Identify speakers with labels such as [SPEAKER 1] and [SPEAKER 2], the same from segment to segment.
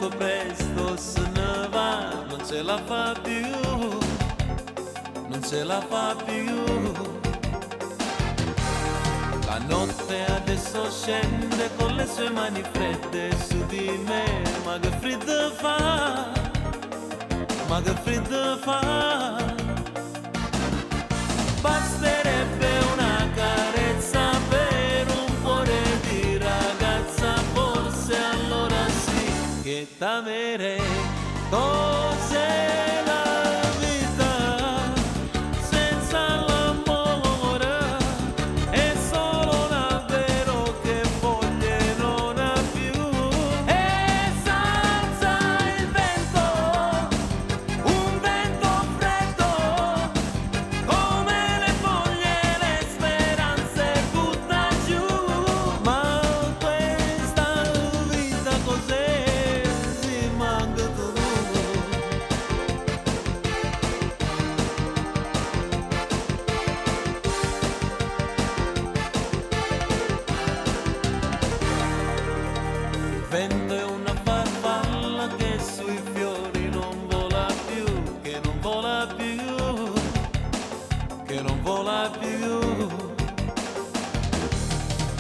[SPEAKER 1] troppo presto se ne va, non ce la fa più, non ce la fa più. La notte adesso scende con le sue mani fredde su di me, ma che freddo fa, ma che freddo fa. Basterebbe una carezza per un cuore di ragazza, forse allora sì che t'amerei. Cos'è la vita senza l'amore? È solo un albero che foglie non ha più. E s'alza il vento, un vento freddo, come le foglie, le speranze butta giù. Ma questa vita cos'è? Si manca tu. Il vento è una farfalla che sui fiori non vola più, che non vola più, che non vola più.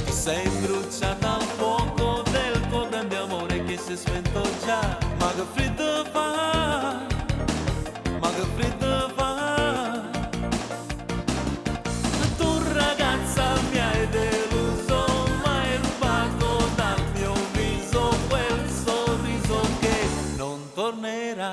[SPEAKER 1] Ti sei bruciata al fuoco del tuo grande amore che si è spento già. Ma che freddo fa, ma che freddo fa. Tu ragazza mi hai deluso, m'hai rubato dal mio viso quel sorriso che non tornerà.